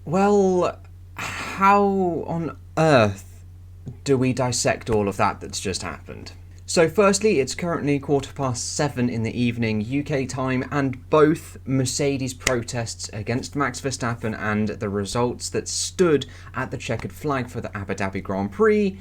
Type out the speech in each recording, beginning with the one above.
Well, how on earth do we dissect all of that's just happened? So firstly, it's currently 7:15 in the evening UK time, and both Mercedes protests against Max Verstappen and the results that stood at the checkered flag for the Abu Dhabi Grand Prix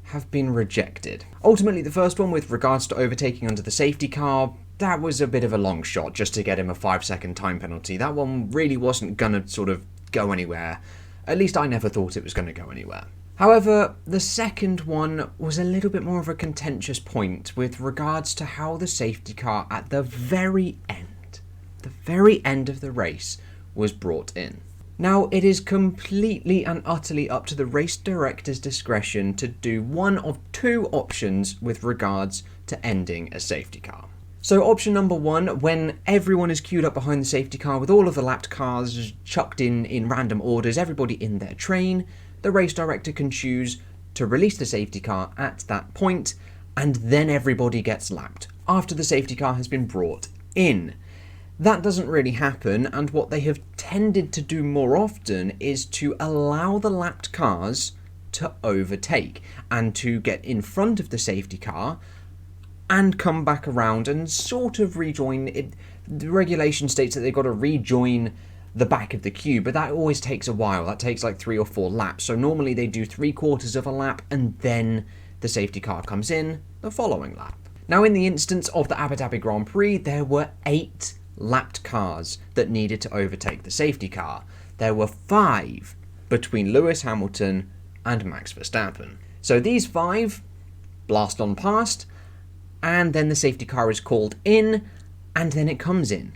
have been rejected. Ultimately, the first one with regards to overtaking under the safety car, that was a bit of a long shot just to get him a 5-second time penalty. That one really wasn't gonna sort of go anywhere. At least I never thought it was gonna go anywhere. However, the second one was a little bit more of a contentious point with regards to how the safety car at the very end of the race was brought in. Now, it is completely and utterly up to the race director's discretion to do one of two options with regards to ending a safety car. So option number one, when everyone is queued up behind the safety car with all of the lapped cars chucked in random orders, everybody in their train, the race director can choose to release the safety car at that point, and then everybody gets lapped after the safety car has been brought in. That doesn't really happen, and what they have tended to do more often is to allow the lapped cars to overtake and to get in front of the safety car and come back around and sort of rejoin it. The regulation states that they've got to rejoin the back of the queue, but that always takes a while. That takes like 3 or 4 laps. So normally they do 3/4 of a lap and then the safety car comes in the following lap. Now, in the instance of the Abu Dhabi Grand Prix, there were 8 lapped cars that needed to overtake the safety car. There were 5 between Lewis Hamilton and Max Verstappen. So these 5 blast on past, and then the safety car is called in, and then it comes in.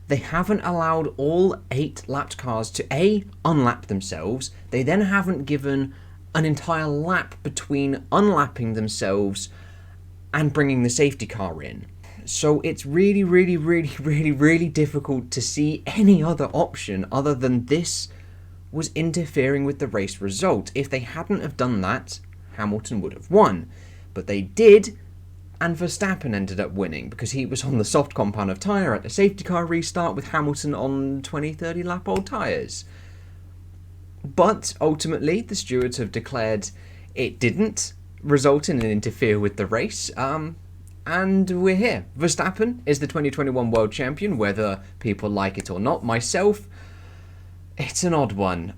They haven't allowed all 8 lapped cars to unlap themselves. They then haven't given an entire lap between unlapping themselves and bringing the safety car in. So it's really difficult to see any other option other than this was interfering with the race result. If they hadn't have done that, Hamilton would have won. But they did, and Verstappen ended up winning because he was on the soft compound of tyre at the safety car restart with Hamilton on 20-30 lap old tyres. But ultimately, the stewards have declared it didn't result in and interfere with the race, and we're here. Verstappen is the 2021 World Champion, whether people like it or not. Myself, it's an odd one.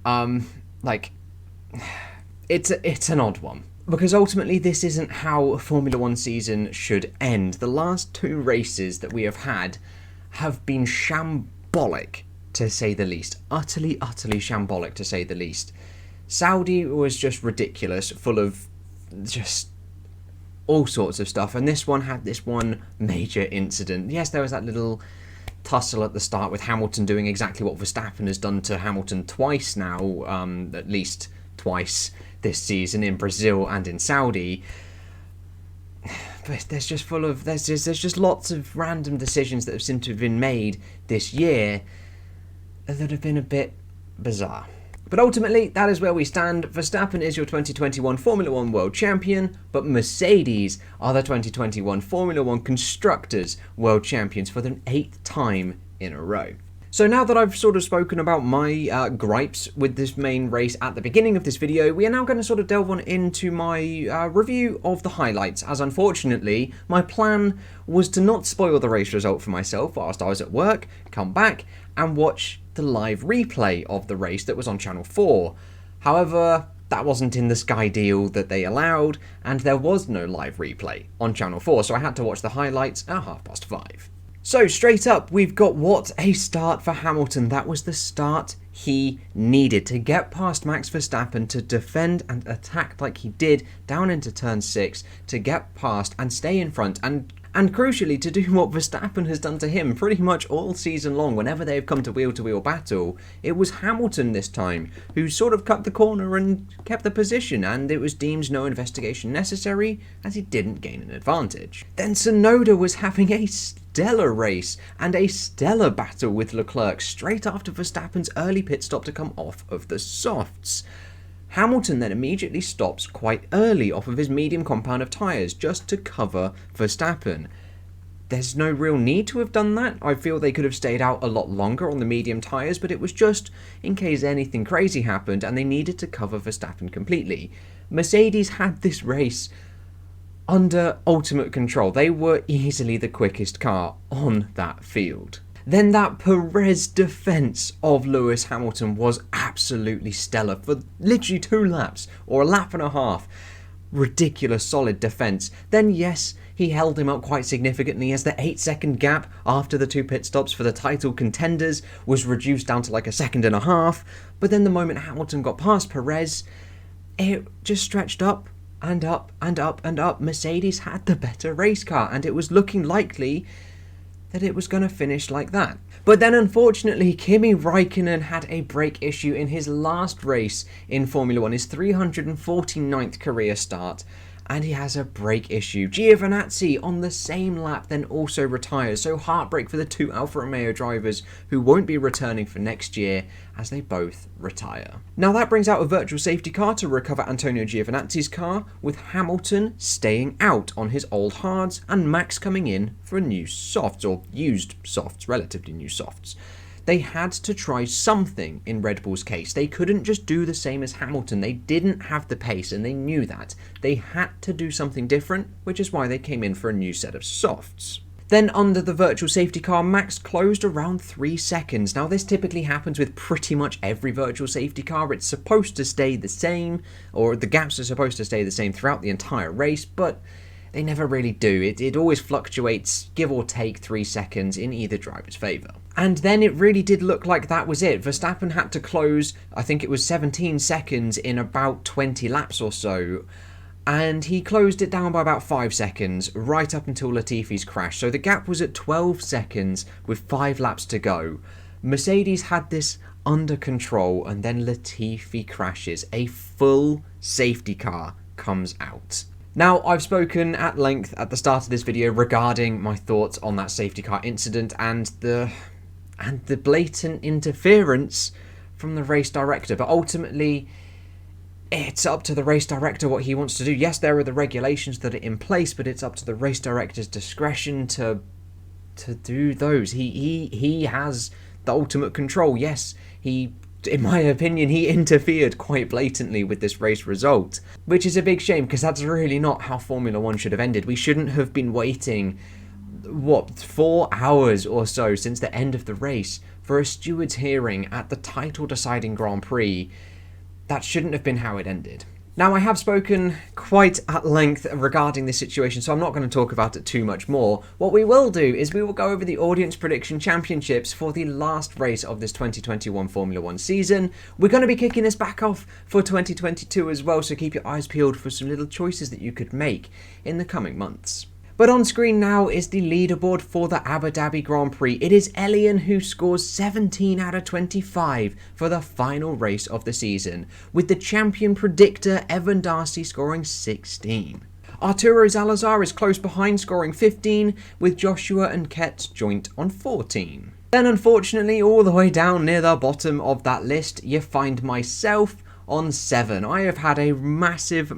It's an odd one. Because ultimately, this isn't how a Formula 1 season should end. The last 2 races that we have had have been shambolic, to say the least. Utterly shambolic, to say the least. Saudi was just ridiculous, full of just all sorts of stuff. And this one had this one major incident. Yes, there was that little tussle at the start with Hamilton doing exactly what Verstappen has done to Hamilton twice now, at least twice this season, in Brazil and in Saudi. But there's just lots of random decisions that have seemed to have been made this year that have been a bit bizarre. But ultimately, that is where we stand. Verstappen is your 2021 Formula 1 World Champion, but Mercedes are the 2021 Formula 1 Constructors World Champions for the 8th time in a row. So now that I've sort of spoken about my gripes with this main race at the beginning of this video, we are now going to sort of delve on into my review of the highlights, as unfortunately my plan was to not spoil the race result for myself whilst I was at work, come back and watch the live replay of the race that was on Channel 4. However, that wasn't in the Sky deal that they allowed, and there was no live replay on Channel 4, so I had to watch the highlights at 5:30. So straight up, we've got what a start for Hamilton. That was the start he needed to get past Max Verstappen, to defend and attack like he did down into turn 6, to get past and stay in front, and crucially to do what Verstappen has done to him pretty much all season long. Whenever they've come to wheel battle, it was Hamilton this time who sort of cut the corner and kept the position, and it was deemed no investigation necessary as he didn't gain an advantage. Then Tsunoda was having a stellar race and a stellar battle with Leclerc straight after Verstappen's early pit stop to come off of the softs. Hamilton then immediately stops quite early off of his medium compound of tyres just to cover Verstappen. there's no real need to have done that. I feel they could have stayed out a lot longer on the medium tyres, but it was just in case anything crazy happened and they needed to cover Verstappen completely. Mercedes had this race under ultimate control. They were easily the quickest car on that field. Then that Perez defence of Lewis Hamilton was absolutely stellar for literally 2 laps, or a lap and a half. Ridiculous solid defence. Then yes, he held him up quite significantly as the 8-second gap after the 2 pit stops for the title contenders was reduced down to like a second and a half. But then the moment Hamilton got past Perez, it just stretched up and up and up and up. Mercedes had the better race car, and it was looking likely that it was going to finish like that. But then unfortunately, Kimi Räikkönen had a brake issue in his last race in Formula 1, his 349th career start, and he has a brake issue. Giovinazzi on the same lap then also retires, so heartbreak for the 2 Alfa Romeo drivers who won't be returning for next year as they both retire. Now that brings out a virtual safety car to recover Antonio Giovinazzi's car, with Hamilton staying out on his old hards and Max coming in for new softs, or used softs, relatively new softs. They had to try something in Red Bull's case. They couldn't just do the same as Hamilton. They didn't have the pace, and they knew that. They had to do something different, which is why they came in for a new set of softs. Then under the virtual safety car, Max closed around 3 seconds. Now this typically happens with pretty much every virtual safety car. It's supposed to stay the same, or the gaps are supposed to stay the same throughout the entire race, but they never really do. It always fluctuates, give or take 3 seconds in either driver's favour. And then it really did look like that was it. Verstappen had to close, I think it was 17 seconds in about 20 laps or so, and he closed it down by about 5 seconds, right up until Latifi's crash. So the gap was at 12 seconds with 5 laps to go. Mercedes had this under control, and then Latifi crashes. A full safety car comes out. Now, I've spoken at length at the start of this video regarding my thoughts on that safety car incident and the blatant interference from the race director, but ultimately it's up to the race director what he wants to do. Yes, there are the regulations that are in place, but it's up to the race director's discretion to do those. He has the ultimate control. Yes, in my opinion, he interfered quite blatantly with this race result, which is a big shame because that's really not how Formula 1 should have ended. We shouldn't have been waiting, 4 hours or so since the end of the race for a steward's hearing at the title-deciding Grand Prix. That shouldn't have been how it ended. Now, I have spoken quite at length regarding this situation, so I'm not going to talk about it too much more. What we will do is we will go over the Audience Prediction Championships for the last race of this 2021 Formula 1 season. We're going to be kicking this back off for 2022 as well, so keep your eyes peeled for some little choices that you could make in the coming months. But on screen now is the leaderboard for the Abu Dhabi Grand Prix. It is Elian who scores 17 out of 25 for the final race of the season, with the champion predictor Evan Darcy scoring 16. Arturo Salazar is close behind, scoring 15, with Joshua and Ket joint on 14. Then unfortunately, all the way down near the bottom of that list, you find myself on 7. I have had a massive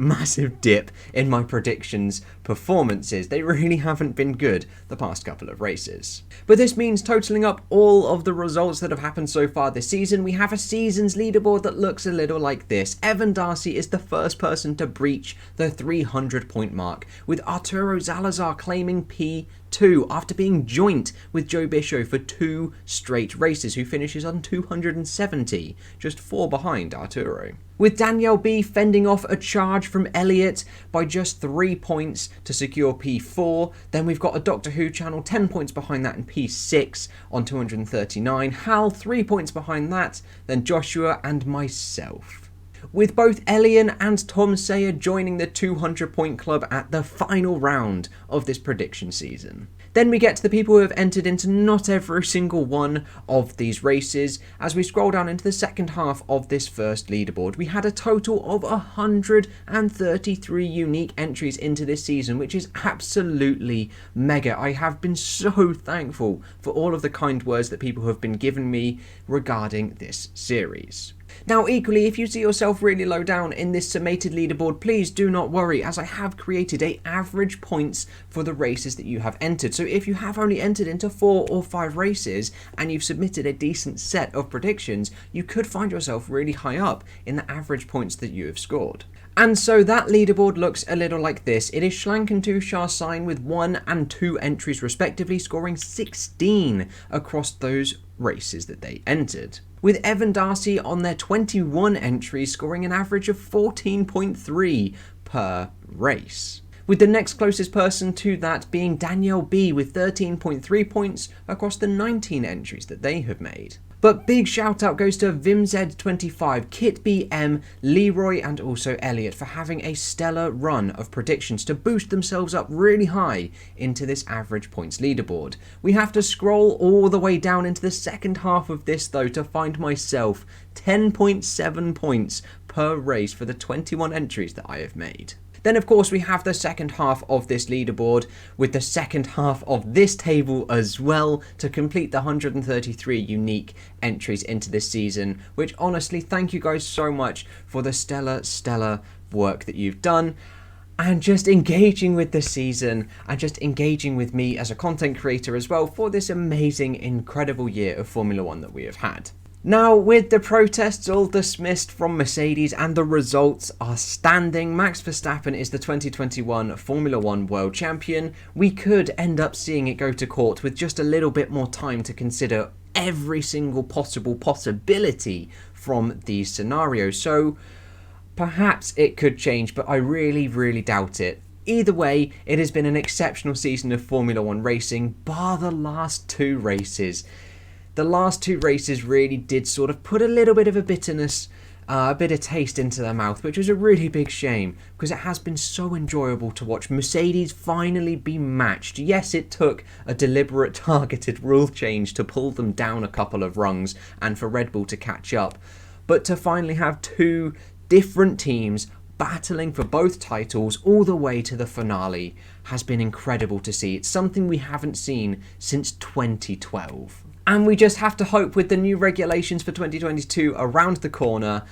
dip in my predictions performances. They really haven't been good the past couple of races. But this means totaling up all of the results that have happened so far this season, we have a season's leaderboard that looks a little like this. Evan Darcy is the first person to breach the 300 point mark, with Arturo Salazar claiming P2 after being joint with Joe Bischoff for 2 straight races, who finishes on 270, just 4 behind Arturo. With Danielle B fending off a charge from Elliott by just 3 points to secure P4. Then we've got a Doctor Who channel 10 points behind that in P6 on 239. Hal 3 points behind that. Then Joshua and myself, with both Elian and Tom Sayer joining the 200 point club at the final round of this prediction season. Then we get to the people who have entered into not every single one of these races. As we scroll down into the second half of this first leaderboard, we had a total of 133 unique entries into this season, which is absolutely mega. I have been so thankful for all of the kind words that people have been giving me regarding this series. Now equally, if you see yourself really low down in this summated leaderboard, please do not worry, as I have created a average points for the races that you have entered. So if you have only entered into 4 or 5 races and you've submitted a decent set of predictions, you could find yourself really high up in the average points that you have scored. And so that leaderboard looks a little like this. It is Schlank and Tushar Sign with 1 and 2 entries respectively, scoring 16 across those races that they entered. With Evan Darcy on their 21 entries, scoring an average of 14.3 per race. With the next closest person to that being Danielle B with 13.3 points across the 19 entries that they have made. But big shout out goes to VimZ25, Kit BM, Leroy and also Elliot for having a stellar run of predictions to boost themselves up really high into this average points leaderboard. We have to scroll all the way down into the second half of this though to find myself 10.7 points per race for the 21 entries that I have made. Then of course we have the second half of this leaderboard with the second half of this table as well to complete the 133 unique entries into this season, which honestly thank you guys so much for the stellar work that you've done and just engaging with the season and just engaging with me as a content creator as well for this amazing, incredible year of Formula 1 that we have had. Now, with the protests all dismissed from Mercedes and the results are standing, Max Verstappen is the 2021 Formula 1 World Champion. We could end up seeing it go to court with just a little bit more time to consider every single possible possibility from these scenarios. So perhaps it could change, but I really doubt it. Either way, it has been an exceptional season of Formula 1 racing, bar the last 2 races. The last 2 races really did sort of put a little bit of a bitterness, a bit of taste into their mouth, which was a really big shame because it has been so enjoyable to watch Mercedes finally be matched. Yes, it took a deliberate targeted rule change to pull them down a couple of rungs and for Red Bull to catch up, but to finally have 2 different teams battling for both titles all the way to the finale has been incredible to see. It's something we haven't seen since 2012. And we just have to hope with the new regulations for 2022 around the corner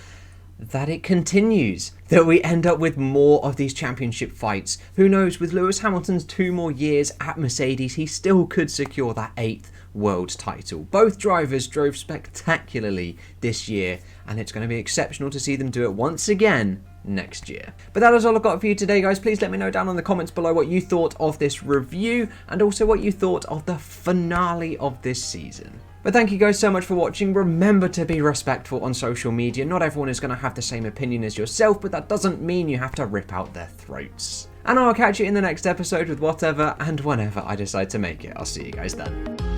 that it continues, that we end up with more of these championship fights. Who knows, with Lewis Hamilton's 2 more years at Mercedes, he still could secure that 8th world title. Both drivers drove spectacularly this year, and it's going to be exceptional to see them do it once again next year. But that is all I've got for you today, guys. Please let me know down in the comments below what you thought of this review and also what you thought of the finale of this season. But thank you guys so much for watching. Remember to be respectful on social media. Not everyone is going to have the same opinion as yourself, but that doesn't mean you have to rip out their throats. And I'll catch you in the next episode with whatever and whenever I decide to make it. I'll see you guys then.